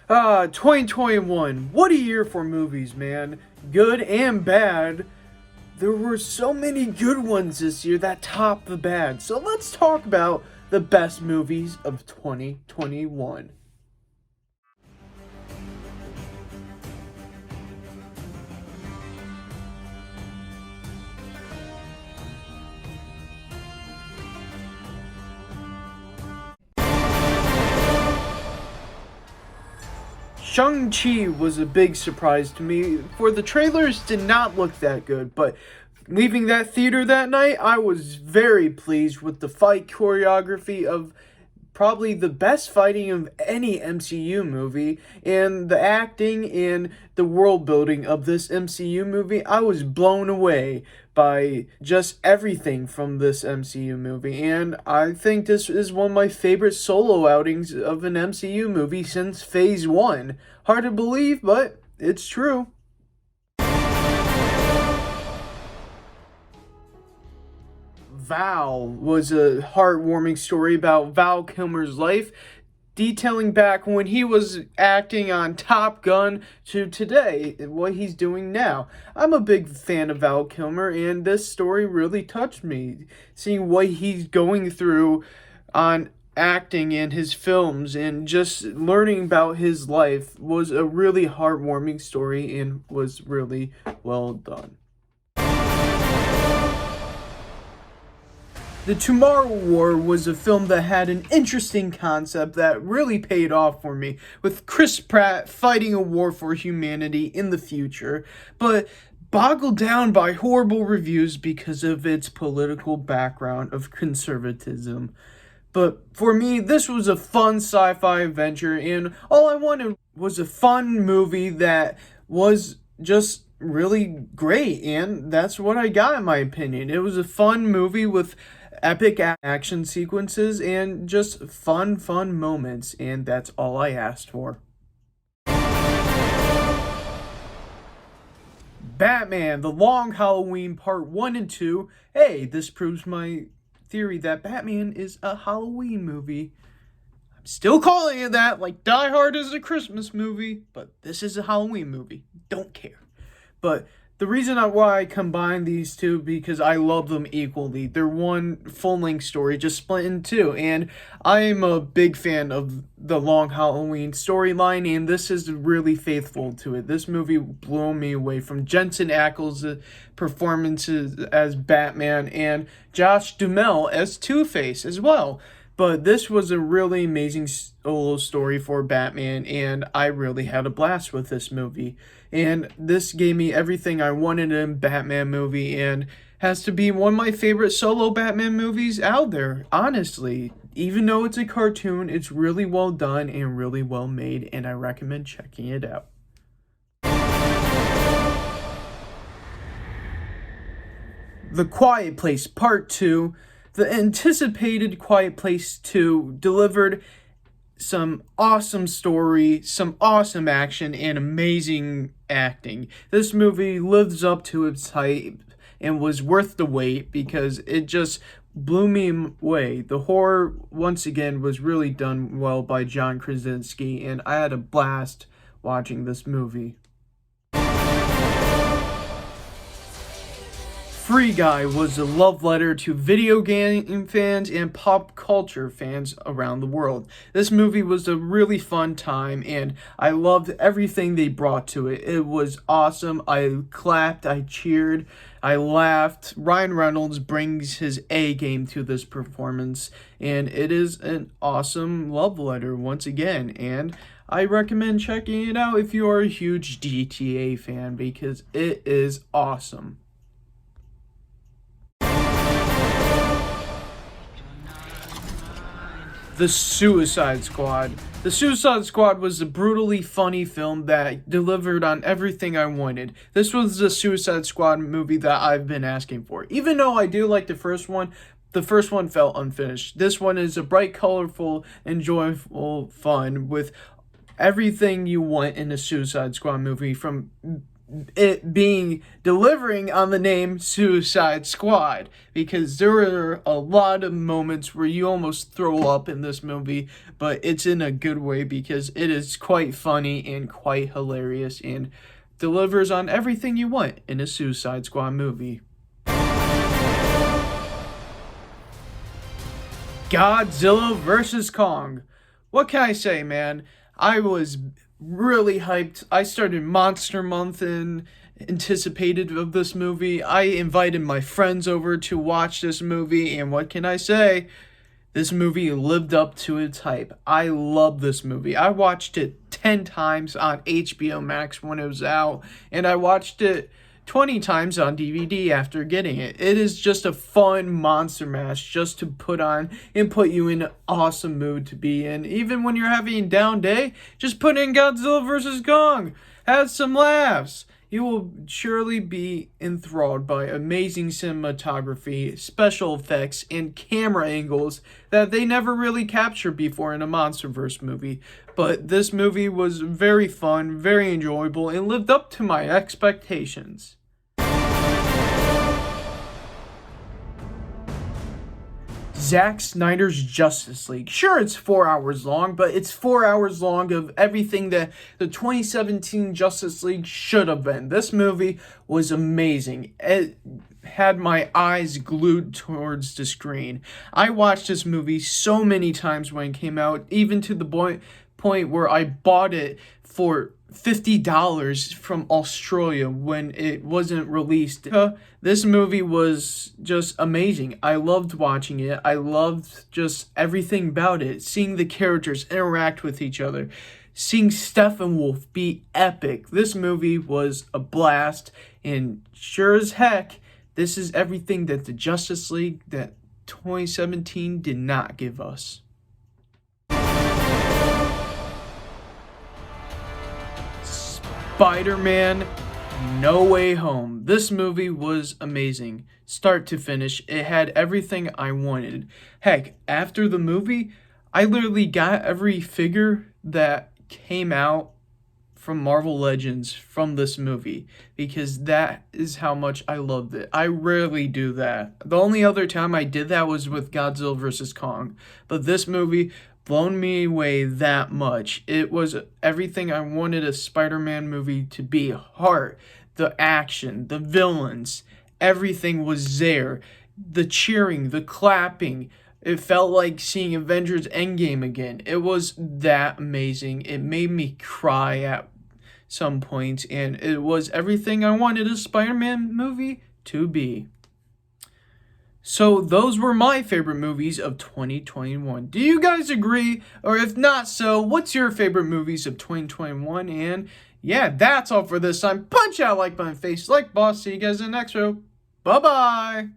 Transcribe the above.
2021. What a year for movies, man. Good and bad. There were so many good ones this year that topped the bad. So let's talk about the best movies of 2021. Shang-Chi was a big surprise to me, for the trailers did not look that good, but leaving that theater that night, I was very pleased with the fight choreography of probably the best fighting of any MCU movie, and the acting and the world building of this MCU movie. I was blown away by just everything from this MCU movie, and I think this is one of my favorite solo outings of an MCU movie since Phase 1. Hard to believe, but it's true. Val was a heartwarming story about Val Kilmer's life, detailing back when he was acting on Top Gun to today, what he's doing now. I'm a big fan of Val Kilmer, and this story really touched me. Seeing what he's going through on acting in his films and just learning about his life was a really heartwarming story and was really well done. The Tomorrow War was a film that had an interesting concept that really paid off for me, with Chris Pratt fighting a war for humanity in the future, but boggled down by horrible reviews because of its political background of conservatism. But for me, this was a fun sci-fi adventure, and all I wanted was a fun movie that was just really great, and that's what I got in my opinion. It was a fun movie with epic action sequences and just fun moments, and that's all I asked for. Batman, The Long Halloween Part 1 and 2. Hey, this proves my theory that Batman is a Halloween movie. I'm still calling it that, like Die Hard is a Christmas movie, but this is a Halloween movie. Don't care. But the reason why I combine these two, because I love them equally. They're one full-length story, just split in two. And I am a big fan of the Long Halloween storyline, and this is really faithful to it. This movie blew me away, from Jensen Ackles' performances as Batman and Josh Duhamel as Two-Face as well. But this was a really amazing solo story for Batman, and I really had a blast with this movie. And this gave me everything I wanted in a Batman movie, and has to be one of my favorite solo Batman movies out there, honestly. Even though it's a cartoon, it's really well done and really well made, and I recommend checking it out. The Quiet Place Part 2. The anticipated Quiet Place 2 delivered some awesome story, some awesome action, and amazing acting. This movie lives up to its hype and was worth the wait because it just blew me away. The horror, once again, was really done well by John Krasinski, and I had a blast watching this movie. Free Guy was a love letter to video game fans and pop culture fans around the world. This movie was a really fun time, and I loved everything they brought to it. It was awesome. I clapped, I cheered, I laughed. Ryan Reynolds brings his A game to this performance, and it is an awesome love letter once again, and I recommend checking it out if you are a huge GTA fan, because it is awesome. The Suicide Squad. The Suicide Squad was a brutally funny film that delivered on everything I wanted. This was the Suicide Squad movie that I've been asking for. Even though I do like the first one felt unfinished. This one is a bright, colorful, enjoyable fun with everything you want in a Suicide Squad movie, from it being delivering on the name Suicide Squad, because there were a lot of moments where you almost throw up in this movie, but it's in a good way because it is quite funny and quite hilarious and delivers on everything you want in a Suicide Squad movie. Godzilla vs. Kong. What can I say, man? I was really hyped. I started Monster Month and anticipated of this movie. I invited my friends over to watch this movie, and what can I say? This movie lived up to its hype. I love this movie. I watched it 10 times on HBO Max when it was out, and I watched it 20 times on DVD after getting it. It is just a fun monster mash just to put on and put you in an awesome mood to be in. Even when you're having a down day, just put in Godzilla vs. Kong. Have some laughs. You will surely be enthralled by amazing cinematography, special effects, and camera angles that they never really captured before in a MonsterVerse movie. But this movie was very fun, very enjoyable, and lived up to my expectations. Zack Snyder's Justice League. Sure, it's 4 hours long, but it's 4 hours long of everything that the 2017 Justice League should have been. This movie was amazing. It had my eyes glued towards the screen. I watched this movie so many times when it came out, even to the point where I bought it for $50 from Australia when it wasn't released. This movie was just amazing. I loved watching it. I loved just everything about it. Seeing the characters interact with each other. Seeing Steppenwolf be epic. This movie was a blast. And sure as heck, this is everything that the Justice League that 2017 did not give us. Spider-Man No Way Home. This movie was amazing. Start to finish, it had everything I wanted. Heck, after the movie, I literally got every figure that came out from Marvel Legends from this movie because that is how much I loved it. I rarely do that. The only other time I did that was with Godzilla vs. Kong. But this movie blown me away that much. It was everything I wanted a Spider-Man movie to be. Heart, the action, the villains, everything was there. The cheering, the clapping. It felt like seeing Avengers Endgame again. It was that amazing. It made me cry at some points, and it was everything I wanted a Spider-Man movie to be. So those were my favorite movies of 2021. Do you guys agree? Or if not so, what's your favorite movies of 2021? And yeah, that's all for this time. Punch out like button, face like boss. See you guys in the next show. Bye-bye.